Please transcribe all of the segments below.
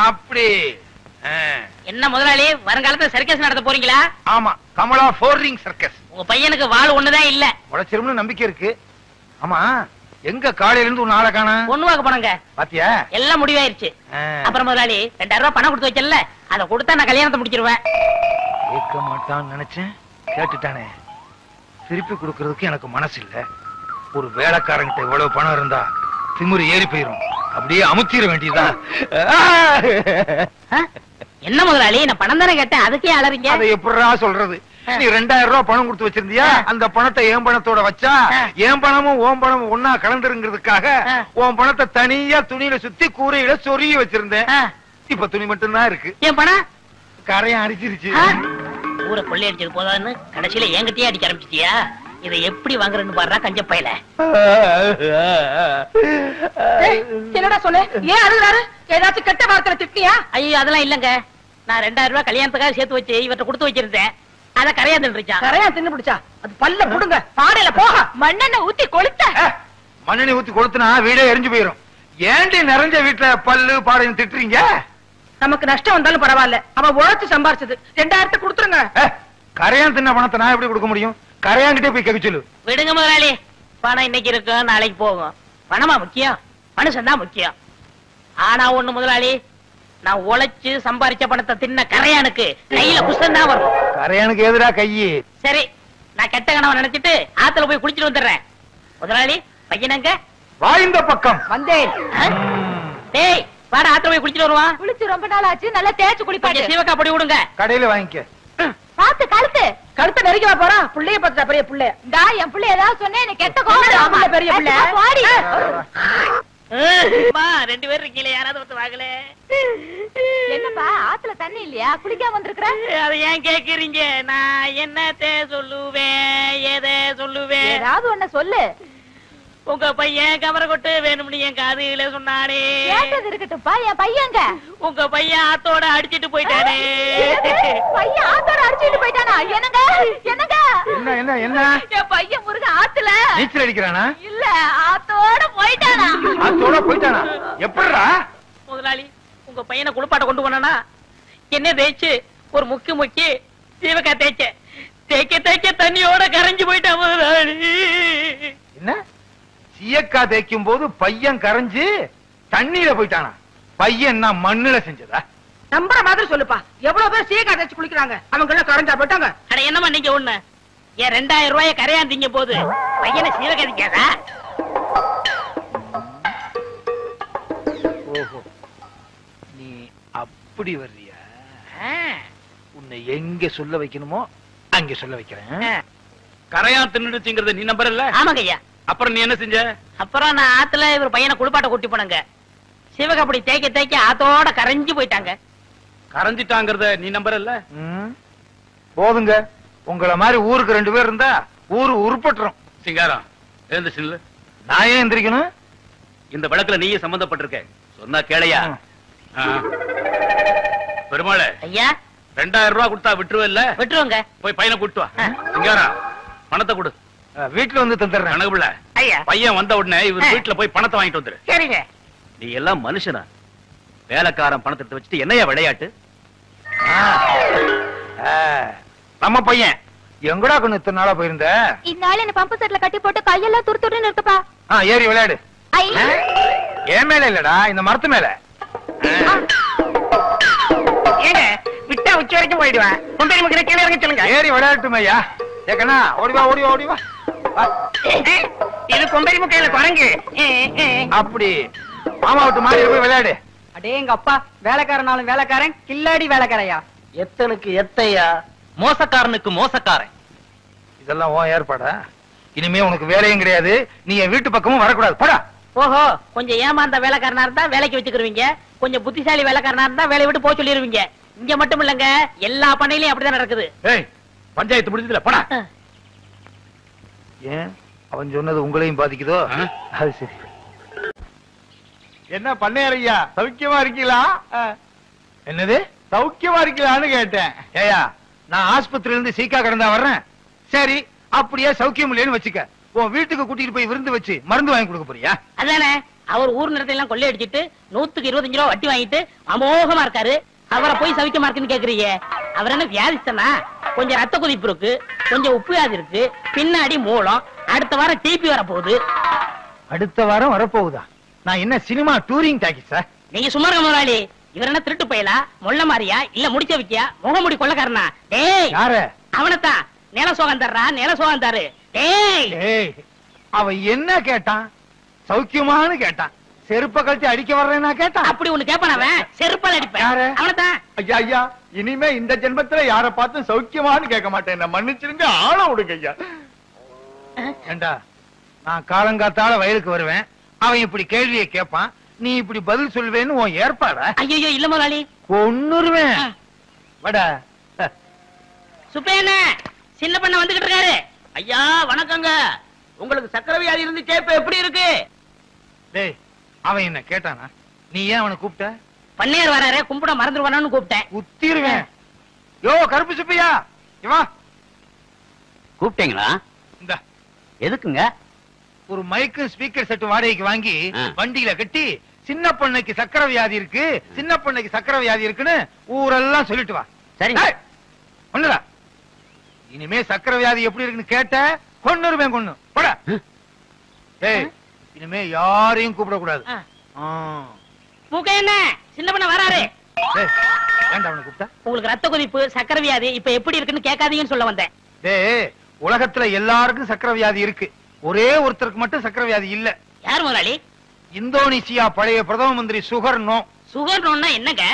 அப்படி என்ன முதலாளி வருங்காலத்துல சர்க்கஸ் நடத்த போறீங்களா? ஆமா, கமலா 4 ரிங் சர்க்கஸ். உங்க பையனுக்கு வாள் ஒண்ணுதான் இல்ல, உழைச்சிரும்னு நம்பிக்கை இருக்கு. ஆமா, எங்க காலையில இருந்து ஒரு நாளை காண பொண்ணு வாக்க போனங்க பாத்தியா? எல்லாம் முடிவாயிருச்சு. அப்புறம் முதலாளி 2000 ரூபாய் பணம் கொடுத்து வச்சல, அதை கொடுத்தா நான் கல்யாணத்தை முடிச்சிருவேன். கேட்க மாட்டான்னு நினைச்சேன், கேட்டுட்டானே. திருப்பி கொடுக்கறதுக்கு எனக்கு மனசு இல்ல. ஒரு வேலைக்காரங்கிட்ட இவ்வளவு பணம் இருந்தா திமிரு ஏறி போயிரும், அப்படியே அமுத்திர வேண்டியதா. என்ன முதலாளி, நான் பணம் தானே கேட்டேன், அதுக்கே அலறீங்க? அதை எப்படிடா சொல்றது? நீ 2000 ரூபாய் பணம் கொடுத்து வச்சிருந்தியா, அந்த பணத்தை என் பணத்தோட வச்சா என் பணமும் ஓம் பணமும் ஒன்னா கலந்துருங்கிறதுக்காக உன் பணத்தை தனியா துணியில சுத்தி கூரையில சொருகி வச்சிருந்தேன். இப்ப துணி மட்டும் தான் இருக்கு. என் பணம் கரையான் அடிச்சிருச்சு. ஊரை கொள்ளை அடிச்சது போதான்னு கடைசியில என்கிட்டயே அடிக்க ஆரம்பிச்சிட்டியா? இதை எப்படி வாங்குறேன்னு பாடுறா கஞ்ச பையல. என்னடா சொல்லு, ஏன் அழுகுறாரு? ஏதாச்சும் கெட்ட வார்த்தை திட்டியா? ஐயோ அதெல்லாம் இல்லங்க, நான் 2000 ரூபாய் கல்யாணத்துக்காக சேர்த்து வச்சு இவர்கிட்ட கொடுத்து வச்சிருந்தேன். அத கரையா தின்றுச்சான். கரையா தின்னு பிடிச்சா? அது பல்ல புடுங்க, பாடையில போக மண்ணெண்ண ஊத்தி கொளுத்த. மண்ணெண்ணெய் ஊத்தி கொளுத்துனா வீடே எரிஞ்சு போயிரும். ஏண்டி நிறைஞ்ச வீட்டுல பல்லு பாடையும் திட்டுறீங்க? நமக்கு நஷ்டம் வந்தாலும் பரவாயில்ல, அவன் உழைச்சு சம்பாரிச்சது. 2000 கொடுத்துருங்க. கரையான் தின்ன பணத்தை நான் எப்படி கொடுக்க முடியும்? கரையான்கிட்டே போய் கேட்க சொல்லு. விடுங்க முதலாளி, பணம் இன்னைக்கு இருக்கும் நாளைக்கு போகும். பணமா முக்கியம், மனுஷன் தான் முக்கியம். ஆனா ஒண்ணு முதலாளி, நான் உழைச்சு சம்பாரிச்ச பணத்தை தின்ன கரையானுக்கு கையில குஷ்டம் தான் வரும். கரையானுக்கு எதிரா கையி. சரி, நான் கெட்ட கனவை நினைச்சிட்டு ஆத்துல போய் குளிச்சுட்டு வந்துடுறேன். முதலாளி பையனங்க வாய்ந்த பக்கம் வந்தேன். டேய் வாடா, ஆத்துல போய் குளிச்சுட்டு வருவான். குளிச்சு ரொம்ப நாள் ஆச்சு, நல்லா தேய்ச்சு குளிப்பாட்டு. சீவக்கா பொடி விடுங்க. கடையில வாங்கிக்க. பாத்து கழுத்தை நெருங்கி போறா. புள்ளைய பார்த்தா பெரிய புள்ள. என் புள்ள ஏதாவது சொன்னே எனக்கு கெட்ட கோவம். பெரிய புள்ள ரெண்டு பேரும் இருக்கீங்களே, யாராவது ஒருத்தர் வாங்கல. என்னப்பா ஆத்துல தண்ணி இல்லையா? குளிக்காம வந்திருக்கிற? அதை ஏன் கேக்குறீங்க? நான் என்னத்தை சொல்லுவேன், எதை சொல்லுவேன்? ஏதாவது ஒண்ணு சொல்லு. உங்க பையன் கமர கொட்டு வேணும்னு என் காதுல சொன்னானே. கேட்டது இருக்கட்டும்ப்பா, என் பையங்க. உங்க பையன் ஆத்தோட அடிச்சிட்டு போயிட்டானே. பையன் ஆத்தோட அடிச்சிட்டு போயிட்டானா? என்னங்க என்னங்க? என்ன என்ன என்ன? என் பையன் முருக ஆத்துல நீச்சல் அடிக்கிறானா? இல்ல, ஆத்தோட போயிட்டானா. ஆத்தோட போயிட்டானா? எப்படிடா? முதலாளி, உங்க பையனை குளிப்பாட்ட கொண்டு போனானா என்ன தேய்ச்சு ஒரு முக்கி சீவக்கா தேய்க்க தண்ணியோட கரைஞ்சு போயிட்டான் முதலாளி. என்ன? சீயக்கா தேய்க்கும் போது பையன் கரைஞ்சு தண்ணியில போயிட்டானா? பையன் நான் மண்ணுல செஞ்சதா? நம்புற மாதிரி சொல்லுப்பா. எவ்வளவு பேர் சீயக்கா தேய்ச்சு குளிக்கிறாங்க, அவங்க எல்லாம் கரைஞ்சா போயிட்டாங்க. அட என்னமா நீங்க ஒண்ணு, ஏன் 2000 ரூபாய கரையாந்தீங்க போது பையனை சீவக்கா தேய்க்காதா? ஓஹோ, நீ அப்படி வர்றியா? உன்னை எங்க சொல்ல வைக்கணுமோ அங்க சொல்ல வைக்கிறேன். கரையான் தின்னுடுச்சுங்கறத நீ நம்பறல்ல? ஆமாங்க ஐயா. அப்புறம் நீ என்ன செஞ்ச? அப்புறம் நான் ஆத்துல இவர் பையனை குளிப்பாட்ட கூட்டி போனங்க. சிவகப்படி தேய்க்க ஆத்தோட கரைஞ்சு போயிட்டாங்க. கரைஞ்சிட்டாங்கறத நீ நம்பறல்ல? போதுங்க, உங்களை மாதிரி ஊருக்கு 2 பேர் இருந்தா ஊரு உருப்பட்டுரும். சிங்காரம் எழுந்துச்சு. நான் ஏன் எந்திரிக்கணும்? இந்த வழக்குல நீயே சம்பந்தப்பட்டிருக்க, சொன்னா கேளையா? பெருமாளே ஐயா, 2000 ரூபாய் கொடுத்தா விட்டுருவல்ல? விட்டுருவோங்க. போய் பையனை கூட்டு வா. சிங்காரம் பணத்தை கொடு. வீட்டுல வந்து தந்துடுறேன். கணக்குள்ள ஐயா, பையன் வந்த உடனே இவர் வீட்டுல போய் பணத்தை வாங்கிட்டு வந்துரு. சரிங்க. நீ எல்லாம் மனுஷனா? வேலைக்காரன் பணத்தை எடுத்து வச்சுட்டு என்னையா விளையாட்டு? நம்ம பையன் எங்கடா கொண்டு இத்தனை நாளா போயிருந்த? இந்நாள் என்ன பம்பு செட்ல கட்டி போட்டு கையெல்லாம் துருத்துன்னு இருக்குப்பா. ஏறி விளையாடு. ஏன் மேல இல்லடா, இந்த மரத்து மேல. ஏங்க விட்டா உச்சி வரைக்கும் போயிடுவேன். கொண்டு நமக்கு கீழே இறங்க சொல்லுங்க. ஏறி விளையாட்டுமே ஐயா. ஏக்கண்ணா ஓடிவா ஓடிவா ஓடிவா. இது கொம்பரி முக்கையில குரங்கு. அப்படி மாமா விட்டு மாறி போய் விளையாடு. அடே எங்க அப்பா, வேலைக்காரனாலும் வேலைக்காரன், கில்லாடி வேலைக்காரையா. எத்தனுக்கு எத்தையா, மோசக்காரனுக்கு மோசக்காரன். இதெல்லாம் உன் ஏற்பாடா? இனிமே உனக்கு வேலையும் கிடையாது, நீ என் வீட்டு பக்கமும் வரக்கூடாது. போடா. ஓஹோ, கொஞ்சம் ஏமாந்த வேலைக்காரனா இருந்தா வேலைக்கு வச்சுக்கிருவீங்க, கொஞ்சம் புத்திசாலி வேலைக்காரனா இருந்தா வேலையை விட்டு போக சொல்லிருவீங்க. இங்க மட்டும் இல்லங்க, எல்லா பண்ணையிலயும் அப்படிதான் நடக்குது. ஏய், பஞ்சாயத்து முடிஞ்சதுல போடா. ஏன் அவன் சொன்னது உங்களையும் பாதிக்குதோ? அது சரி. என்ன பண்ணையார் ஐயா, சௌக்கியமா இருக்கீங்களா? என்னது சௌக்கியமா இருக்கீங்களான்னு கேட்டேன். ஏயா, நான் ஆஸ்பத்திரியில இருந்து சீக்கா கிடந்தா வர்றேன். சரி, அப்படியே சௌக்கியம் இல்லைன்னு வச்சுக்க, உன் வீட்டுக்கு கூட்டிட்டு போய் விருந்து வச்சு மருந்து வாங்கி கொடுக்க போறியா? அதானே, அவர் ஊர் நிலத்தை எல்லாம் கொள்ளையடிச்சிட்டு 100க்கு 25 ரூபா வட்டி வாங்கிட்டு அமோகமா இருக்காரு. அவரை போய் சவிக்க மார்க்குன்னு கேக்குறீங்க. அவர் என்ன வியாதிஸ்தனா? கொஞ்சம் ரத்த கொதிப்பு இருக்கு, கொஞ்சம் உப்பு வியாதி இருக்கு, பின்னாடி மூலம். அடுத்த வாரம் டிபி வர போகுது. அடுத்த வாரம் வரப்போகுதா? நான் என்ன சினிமா டூரிங் டாக்கி சார்? நீங்க சும்மா இருக்க முதலாளி. இவர் என்ன திருட்டு பயலா, மொள்ள மாறியா, இல்ல முடிச்ச வைக்கியா, முகமுடி கொள்ளக்காரனா? டேய் யார? அவனத்தான். நில சோகம் தர்றா, நில சோகம் தரு. டேய் அவன் என்ன கேட்டான்? சௌக்கியமானு கேட்டான். செருப்ப கழிச்சு அடிக்க வர்றேன்னா கேட்டான். அப்படி ஒண்ணு கேப்பான் அவன். செருப்பால் அடிப்பேன். யாரு? அவனத்தான். ஐயா ஐயா, இனிமே இந்த ஜென்மத்துல யார பார்த்து சௌக்கியமான்னு கேட்க மாட்டேன். என்ன மன்னிச்சிருங்க, ஆள விடுங்க ஐயா. ஏண்டா, நான் காலங்காத்தால வயலுக்கு வருவேன், அவன் இப்படி கேள்வியை கேட்பான், நீ இப்படி பதில் சொல்வேன்னு உன் ஏற்பாடா? ஐயோ இல்ல முதலாளி. கொன்னுருவேன். வடா. சுப்பேன சின்ன பண்ண வந்துகிட்டு இருக்காரு. ஐயா வணக்கங்க. உங்களுக்கு சக்கரை வியாதி இருந்துச்சே, இப்ப எப்படி இருக்கு? டேய், அவன் என்ன கேட்டானா? நீ ஏன் அவனை கூப்பிட்ட? பன்னீர் வராரு, கும்பிட மறந்துடுவானு கூப்பிட்டேன். குத்திருவேன். யோ கருப்பு சுப்பையா, இவா கூப்பிட்டீங்களா? இந்த எதுக்குங்க? ஒரு மைக்கு ஸ்பீக்கர் செட் வாடகைக்கு வாங்கி ஆ. வண்டியில கட்டி சின்ன பொண்ணுக்கு சக்கரை வியாதி இருக்கு, சின்ன பொண்ணுக்கு சக்கரை வியாதி இருக்குன்னு ஊரெல்லாம் சொல்லிட்டு வா. சரிங்க. ஏய், ஒண்ணுடா. இனிமே சக்கரை வியாதி எப்படி இருக்குன்னு கேட்ட கொன்னுருவேன். கொன்னு போட. ஏய், இனிமே யாரையும் கூப்பிட கூடாது. மூக்க என்ன சின்ன பண்ண வராரு. ஏன்டா அவனை கூப்பிட்ட? உங்களுக்கு ரத்த கொதிப்பு, சக்கரை வியாதி இப்ப எப்படி இருக்குன்னு கேட்காதீங்கன்னு சொல்ல வந்தேன். டேய், உலகத்துல எல்லாருக்கும் சக்கரை வியாதி இருக்கு, ஒரே ஒருத்தருக்கு மட்டும் சக்கரை வியாதி இல்ல. யார் முதலாளி? இந்தோனேசியா பழைய பிரதம மந்திரி சுகர் நோ. சுகர் நோன்னா என்னங்க?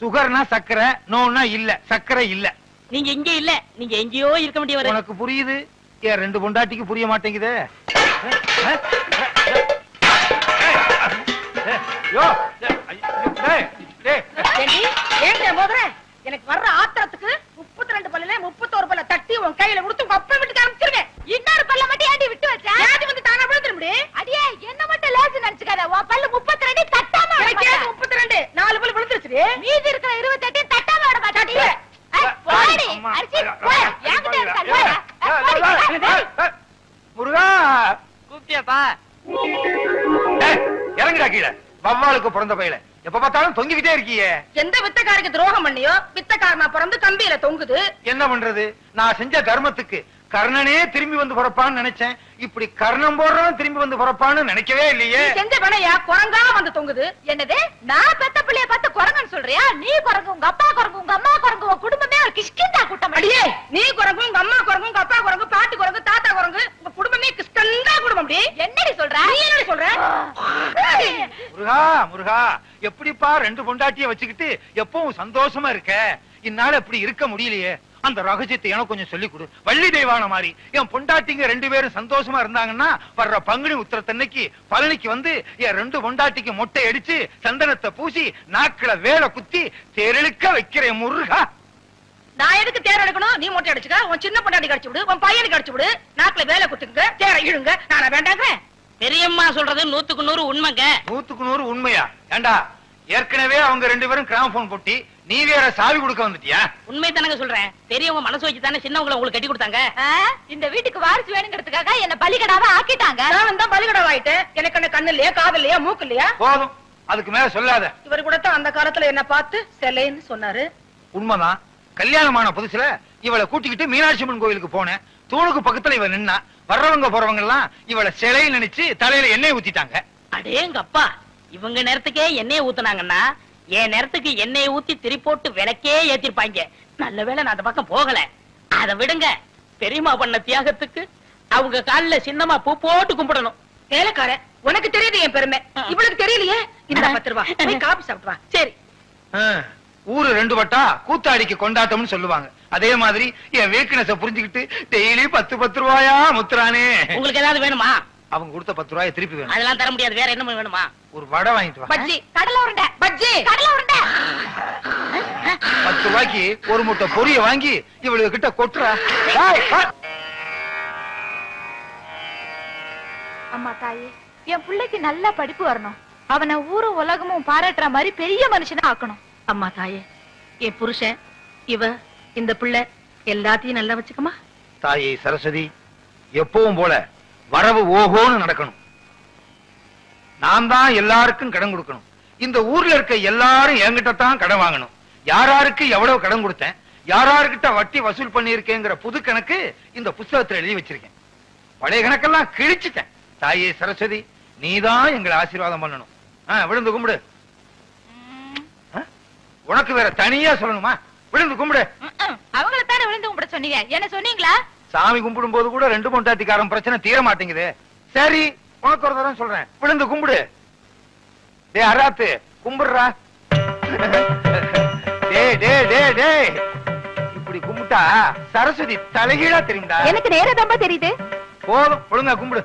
சுகர்னா சக்கரை, நோன்னா இல்ல, சக்கரை இல்ல. நீங்க இங்க இல்ல, நீங்க எங்கேயோ இருக்க வேண்டியவர். உனக்கு புரியுது, ஏன் ரெண்டு பொண்டாட்டிக்கு புரிய மாட்டேங்குது? எனக்கு வர்ற ஆத்திரத்துக்கு 32 பல்லுல 31 பல்ல தட்டி உன் கையில கொடுத்து உங்க அப்பா வீட்டுக்கு அனுப்பிச்சிருங்க. இன்னொரு பல்ல மட்டும் ஏண்டி விட்டு வச்சா? ஏண்டி வந்து தானா விழுந்துரும்டி? அடியே என்ன மட்டும் லேசு நினைச்சுக்காத. உன் பல்ல 32 தட்டாம விட மாட்டேன். 32 4 பல்ல விழுந்துருச்சு. மீதி இருக்கிற 28 தட்டாம விட மாட்டேன். போடி அரிசி போ. என்கிட்ட இருக்க. முருகா கூப்பிட்டியாப்பா? இறங்குடா கீழே. வவ்வாலுக்கு பிறந்த பையல எப்ப பார்த்தாலும் தொங்கிக்கிட்டே இருக்கியே. எந்த வித்தக்காரருக்கு துரோகம் பண்ணியோ வித்தக்காரனா பிறந்து கம்பியில தொங்குது. என்ன பண்றது? நான் செஞ்ச தர்மத்துக்கு கர்ணனே திரும்பி வந்து பிறப்பான்னு நினைச்சேன். இப்படி கர்ணம் போடுறவன் திரும்பி வந்து பிறப்பான்னு நினைக்கவே இல்லையே. செஞ்ச பணையா குரங்கா வந்து தொங்குது. என்னது, நான் பெத்த பிள்ளைய பார்த்து குரங்குன்னு சொல்றியா? நீ குரங்கு, உங்க அப்பா குரங்கு, உங்க அம்மா குரங்கு, உங்க குடும்பமே ஒரு கிஷ்கிந்தா கூட்டம். அடியே, நீ குரங்கு, உங்க அம்மா குரங்கு, உங்க அப்பா குரங்கு, பாட்டி குரங்கு, தாத்தா குரங்கு, உங்க குடும்பமே கிஷ்கந்தா குடும்பம். என்னடி சொல்ற? நீ என்னடி சொல்ற? முருகா முருகா, எப்படிப்பா ரெண்டு பொண்டாட்டிய வச்சுக்கிட்டு எப்பவும் சந்தோஷமா இருக்க? இந்நாள் இப்படி இருக்க முடியலையே. அந்த ரகசியத்தை எனக்கு கொஞ்சம் சொல்லி கொடு. வள்ளி தெய்வான மாதிரி என் பொண்டாட்டிங்க ரெண்டு பேரும் சந்தோஷமா இருந்தாங்கன்னா வர்ற பங்குனி உத்திரத்தன்னைக்கு பழனிக்கு வந்து என் ரெண்டு பொண்டாட்டிக்கு மொட்டை அடிச்சு சந்தனத்தை பூசி நாக்குல வேலை குத்தி தேரெழுக்க வைக்கிறேன் முருகா. நான் எதுக்கு தேர் எடுக்கணும்? நீ மொட்டை அடிச்சுக்க, உன் சின்ன பொண்டாட்டி கடிச்சு விடு, உன் பையனுக்கு கடிச்சு விடு, நாக்குல வேலை குத்துங்க, தேரை இழுங்க. நானா வேண்டாங்க? பெரியம்மா சொல்றது 100க்கு 100 உண்மைங்க. 100க்கு 100 உண்மையா? ஏண்டா, ஏற்கனவே அவங்க ரெண்டு பேரும் கிராமபோன் போட்டி, நீ வேற சாவி கொடுக்க வந்துட்டியா? உண்மை தானங்க சொல்றேன். பெரியவங்க மனசு வச்சு தானே சின்னவங்களை உங்களுக்கு கட்டி கொடுத்தாங்க. இந்த வீட்டுக்கு வாரிசு வேணுங்கிறதுக்காக என்ன பலிகடாவா ஆக்கிட்டாங்க. நான் தான் பலிகடாவா ஆயிட்டேன். எனக்கு என்ன கண்ணு இல்லையா, காது இல்லையா, மூக்கு இல்லையா? போதும், அதுக்கு மேல சொல்லாத. இவர் கூட தான் அந்த காலத்துல என்ன பார்த்து செல்லைன்னு சொன்னாரு. உண்மைதான். கல்யாணமான புதுசுல இவளை கூட்டிக்கிட்டு மீனாட்சி அம்மன் கோயிலுக்கு போனேன். தூணுக்கு பக்கத்துல இவ நின்னா, வர்றவங்க போறவங்க எல்லாம் இவளை சிலையை நினைச்சு தலையில எண்ணெய் ஊத்திட்டாங்க. அடேங்க அப்பா, இவங்க நேரத்துக்கே எண்ணெய் ஊத்துனாங்கன்னா என் நேரத்துக்கு எண்ணெய் ஊத்தி திரி போட்டு விளக்கே ஏத்திருப்பாங்க. நல்ல வேளை நான் அந்த பக்கம் போகல. அதை விடுங்க, பெரியம்மா பண்ண தியாகத்துக்கு அவங்க காலில சின்னமா பூ போட்டு கும்பிடணும். வேலைக்கார, உனக்கு தெரியுது என் பெருமை, இவளுக்கு தெரியலையே. இந்த 10 ரூபா போய் காபி சாப்பிட்டு வா. சரி. ஊரு ரெண்டு வட்டா கூத்தாடிக்கு கொண்டாட்டம்னு சொல்லுவாங்க. அதே மாதிரி என் வீக்னஸ புரிஞ்சுக்கிட்டு டெய்லி 10 ரூபாயா முத்துறானே. உங்களுக்கு ஏதாவது வேணுமா? அவங்க கொடுத்த 10 ரூபாயை திருப்பி வேணும். அதெல்லாம் தர முடியாது. வேற என்ன வேணுமா? ஒரு வடை வாங்கிட்டு வா. பஜ்ஜி, கடலை உருண்டை, பஜ்ஜி, கடலை உருண்டை. 10 ரூபாய்க்கு ஒரு முட்டை பொரிய வாங்கி இவளுக்கு கிட்ட கொட்டுறா. அம்மா தாயே, என் பிள்ளைக்கு நல்ல படிப்பு வரணும். அவனை ஊரு உலகமும் பாராட்டுற மாதிரி பெரிய மனுஷனா ஆக்கணும். அம்மா தாயே, என் புருஷன், இவ, இந்த பிள்ளை எல்லாத்தையும் நல்லா வச்சுக்கமா. தாயே சரஸ்வதி, எப்பவும் போல வரவு ஓஹோன்னு நடக்கணும். நான் தான் எல்லாருக்கும் கடன் கொடுக்கணும். இந்த ஊர்ல இருக்க எல்லாரும் என்கிட்ட தான் கடன் வாங்கணும். யாராருக்கு எவ்வளவு கடன் கொடுத்தேன், யாராருக்கிட்ட வட்டி வசூல் பண்ணியிருக்கேங்கிற புது கணக்கு இந்த புஸ்தகத்துல எழுதி வச்சிருக்கேன். பழைய கணக்கெல்லாம் கிழிச்சிட்டேன். தாயே சரஸ்வதி, நீதான் எங்களை ஆசீர்வாதம் பண்ணணும். விழுந்து கும்பிடு. உனக்கு வேற தனியா சொல்லணுமா? விழுந்து கும்பிடு. அவங்கள தானே விழுந்து கும்பிட சொன்னீங்க, என்ன சொன்னீங்களா? சாமி கும்பிடும் போது கூட ரெண்டு பொண்டாட்டிக்காரன் பிரச்சனை தீர மாட்டேங்குது. சரி, உனக்கு ஒரு தரம் சொல்றேன், விழுந்து கும்பிடு. டே அராத்து, கும்பிடுறா. இப்படி கும்பிட்டா சரஸ்வதி தலைகீழா தெரியும்டா. எனக்கு நேரதாம்பா தெரியுது. போதும், ஒழுங்கா கும்பிடு.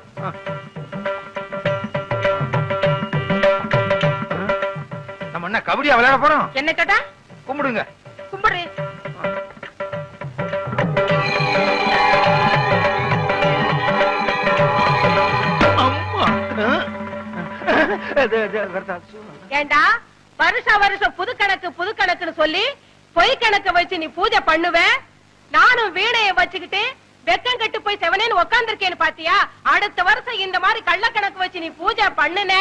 நம்ம என்ன கபடியா விளையாட போறோம்? என்ன கேட்டா? கும்பிடுங்க. கும்பிடு. ஏண்டா வருஷம் புது கணக்குன்னு சொல்லி பொய் கணக்கு வச்சு நீ பூஜை பண்ணுவ, நானும் வீணைய வச்சுக்கிட்டு வெக்கம் கட்டு போய் செவனேன்னு உட்கார்ந்துருக்கேன்னு பாத்தியா? அடுத்த வருஷம் இந்த மாதிரி கள்ள கணக்கு வச்சு நீ பூஜை பண்ணுன,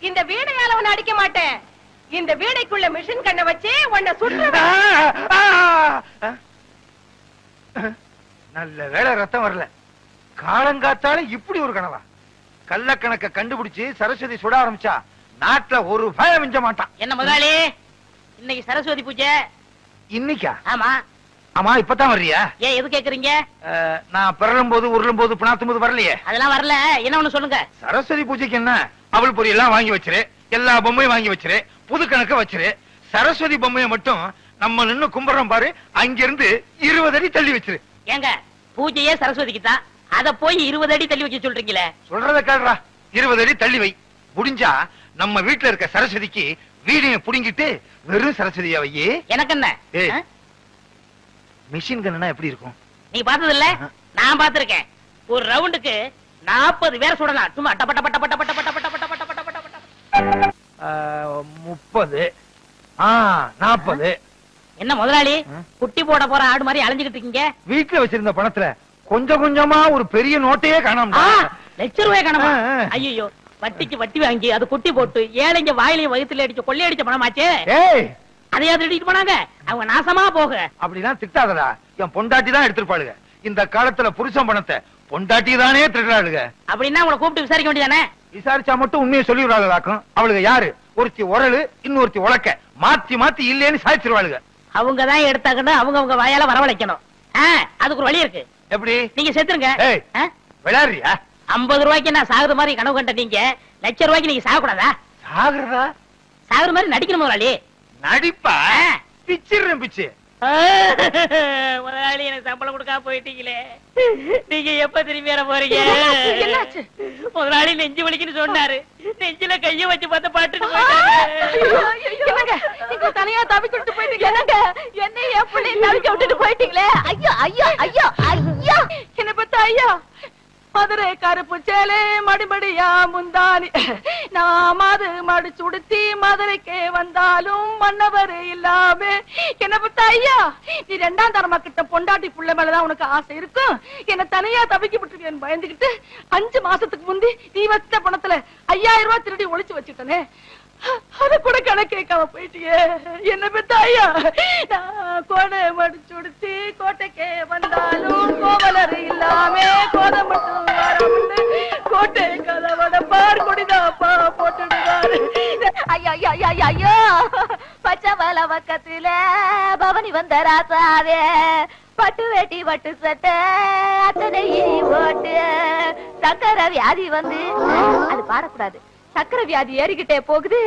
இந்த வீணையால உன்னை அடிக்க மாட்டேன். இந்த வீணைக்குள்ள மிஷின் கண்ணை வச்சு உன்னை சுற்றுவேன். நல்ல வேளை ரத்தம் வரல. காலங்காத்தால இப்படி ஒரு கனவா? கள்ள கணக்க கண்டுபிடிச்சு சரஸ்வதி சுட ஆரம்பிச்சா நாட்டுல ஒரு பயம் மிஞ்ச மாட்டான். என்ன முதலாளி, இன்னைக்கு சரஸ்வதி பூஜை? இன்னைக்கா? ஆமா. ஆமா, இப்பதான் வர்றியா? ஏன் எது கேக்குறீங்க? நான் பிறலும் போது உருளும் போது பிணாத்தும் போது வரலையே. அதெல்லாம் வரல. என்ன ஒண்ணு சொல்லுங்க. சரஸ்வதி பூஜைக்கு என்ன, அவள் பொரி எல்லாம் வாங்கி வச்சிரு, எல்லா பொம்மையும் வாங்கி வச்சிரு, புது கணக்க வச்சிரு. சரஸ்வதி பொம்மையை மட்டும் நம்ம நின்னு கும்பிடுறோம் பாரு, அங்கிருந்து 20 அடி தள்ளி வச்சிரு. ஏங்க, பூஜையே சரஸ்வதிக்கு தான், அத போய் 20 அடி தள்ளி வச்சு சொல்றீங்களே. சொல்றத கேடுறா. 20 அடி தள்ளி வை. முடிஞ்சா நம்ம வீட்டுல இருக்க சரஸ்வதிக்கு வீடியை புடிங்கிட்டு வெறும் சரஸ்வதியா வையே. எனக்கு என்ன? மிஷின் கன்னா எப்படி இருக்கும்? நீ பார்த்தது இல்ல? நான் பார்த்திருக்கேன். ஒரு ரவுண்டுக்கு 40 பேர் சுடலாம். சும்மா டப்ப டப்ப டப்ப டப்ப டப்ப டப்ப டப்ப டப்ப டப்ப டப்ப டப்ப. 30 40. என்ன முதலாளி, குட்டி போட போற ஆடு மாதிரி அலைஞ்சுகிட்டு இருக்கீங்க? வீட்டுல வச்சிருந்த பணத்துல கொஞ்சம் கொஞ்சமா ஒரு பெரிய நோட்டையே காணாம. ₹1,00,000 காணாம? ஐயோ, வட்டிக்கு வட்டி வாங்கி அது குட்டி போட்டு ஏழைங்க வாயிலையும் வயிற்றுல அடிச்சு கொள்ளையடிச்ச பணமாச்சே. அதையாவது எடுத்துட்டு போனாங்க. அவங்க நாசமா போக. அப்படிலாம் திட்டாதடா. என் பொண்டாட்டி தான் எடுத்துருப்பாளுங்க. இந்த காலத்துல புருஷன் பணத்தை பொண்டாட்டி தானே திருடாளுங்க. அப்படின்னா உங்களை கூப்பிட்டு விசாரிக்க வேண்டியதானே? விசாரிச்சா மட்டும் உண்மையை சொல்லிவிடாதாக்கும். அவளுக்கு யாரு? ஒருத்தி உரலு, இன்னொருத்தி உலக்க, மாத்தி மாத்தி இல்லேன்னு சாய்ச்சிருவாளுங்க. அவங்கதான் எடுத்தாங்கன்னு அவங்க வாயால வரவழைக்கணும். அதுக்கு ஒரு வழி இருக்கு. எப்படி? நீங்க செத்துருங்க. விளையாடுறியா? 50 ரூபாய்க்கு நான் சாகுற மாதிரி கனவு கண்ட நீங்க ₹1,00,000 நீங்க சாகக்கூடாதா? சாகுறதா? சாகுற மாதிரி நடிக்கணும் முதலாளி. நடிப்பா? பிச்சிடுறேன் பிச்சு. முதலாளி, எனக்கு சம்பளம் கொடுக்காம போயிட்டீங்களே, நீங்க எப்ப திரும்பி வர போறீங்க? முதலாளி நெஞ்சு வலிக்குன்னு சொன்னாரு. நெஞ்சில கைய வச்சு பார்த்த பாட்டுட்டு தனியா தவிக்கிட்டு போயிட்டீங்க. என்ன என் பிள்ளை தவிக்க விட்டுட்டு போயிட்டீங்களே. ஐயோ ஐயோ ஐயோ ஐயோ. என்ன பத்தா ஐயா, மதுரை கருப்பு சேலை மடிமடியா முந்தானி, நான் மது மடிச்சு உடுத்தி மதுரைக்கே வந்தாலும் மன்னவர் இல்லாம. என்ன பத்தா ஐயா, நீ 2ஆம் தரமா கிட்ட பொண்டாட்டி புள்ள மேலதான் உனக்கு ஆசை இருக்கும். என்ன தனியா தவிக்க விட்டுருக்கேன்னு பயந்துகிட்டு 5 மாசத்துக்கு முந்தி நீ வச்ச பணத்துல 5000 ரூபாய் திருடி ஒளிச்சு வச்சுட்டனே, அது கூட கணக்கு கேட்காம போயிட்டியே. என்ன பெத்த ஐயா, நான் கோடை மடிச்சு உடுத்தி கோட்டைக்கே வந்தாலும் கோவலர் இல்லாம கோதை மட்டும் வராம கோட்டை கதவட பார் குடிதாப்பா போட்டுடுவாரு. ஐயா ஐயா ஐயா ஐயோ, பச்சை வல பக்கத்துல பவனி வந்த ராசாவே, பட்டு வேட்டி பட்டு சட்டை அத்தனை போட்டு சக்கரை வியாதி வந்து, அது பாடக்கூடாது, சக்கரை வியாதி ஏறிக்கிட்டே போகுது,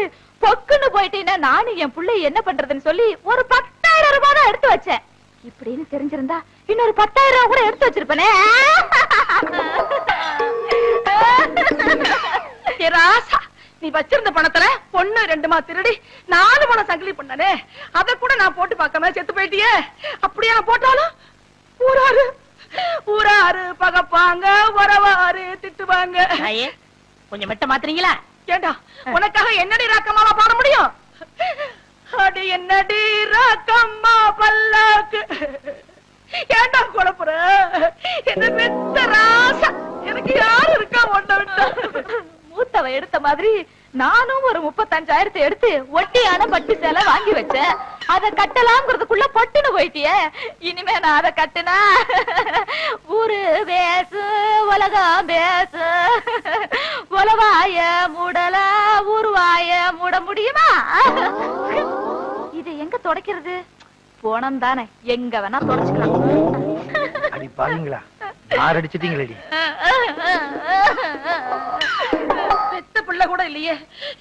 பொக்குன்னு போயிட்டீங்கன்னா நானும் என் பிள்ளை என்ன பண்றதுன்னு சொல்லி ஒரு 10,000 ரூபாய் தான் எடுத்து வச்சேன். இப்படின்னு தெரிஞ்சிருந்தா இன்னொரு 10,000 ரூபாய் கூட எடுத்து வச்சிருப்பேனே. ராசா, நீ வச்சிருந்த பணத்துல 1 2 திருடி 4 பணம் சங்கிலி பண்ணனே, அத கூட நான் போட்டு பார்க்காம செத்து போயிட்டியே. அப்படியே நான் போட்டாலும் ஊராரு பகப்பாங்க, உறவாரு திட்டுவாங்க. கொஞ்சம் மெட்ட மாத்துறீங்களா? ஏண்டா, உனக்காக என்னடி ராக்கம்மாவா பாட முடியும்? அடி என்னடி ராக்கம்மா பல்லாக்கு. ஏண்டா குழப்புற? என்ன பெத்த ராசா, எனக்கு யாரு இருக்கா? ஒன்ன விட்டா மூத்தவ எடுத்த மாதிரி நானும் ஒரு 35,000 எடுத்து ஒட்டியான பட்டு சேலை வாங்கி வச்சேன். அத கட்டலாம்ங்கிறதுக்குள்ள பட்டுன்னு போயிட்டியே. இனிமே நான் அத கட்டுனா ஊரு பேசு உலகம் பேசு. உலவாய மூடல ஊருவாய மூட முடியுமா? இது எங்க தொடக்கிறது? போனம் தானே, எங்க வேணா தொடச்சுக்கலாம். அடி பாருங்களா, யார் அடிச்சிட்டீங்களடி? பெத்த பிள்ளை கூட இல்லையே,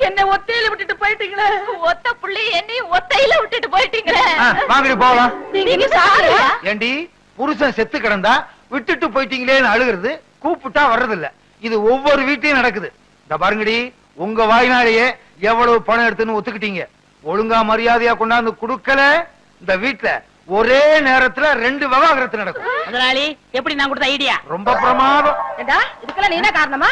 என்ன ஒத்தையில விட்டுட்டு போயிட்டீங்களே. ஒத்த பிள்ளை என்னையும் ஒத்தையில விட்டுட்டு போயிட்டீங்களே. வாங்கடி போகலாம். நீங்க சாரியா? ஏண்டி, புருஷன் செத்து கிடந்தா விட்டுட்டு போயிட்டீங்களேன்னு அழுகிறது, கூப்பிட்டா வர்றதில்ல. இது ஒவ்வொரு வீட்லயும் நடக்குது. இந்த பாருங்கடி, உங்க வாய்னாலேயே எவ்வளவு பணம் எடுத்துன்னு ஒத்துக்கிட்டீங்க. ஒழுங்கா மரியாதையா கொண்டாந்து குடுக்கல, இந்த வீட்டுல ஒரே நேரத்துல 2 விவாகரத்து நடக்கும். முதலாளி, எப்படி நான் கொடுத்த ஐடியா? ரொம்ப பிரமாதம். இதுக்கெல்லாம் நீ என்ன காரணமா?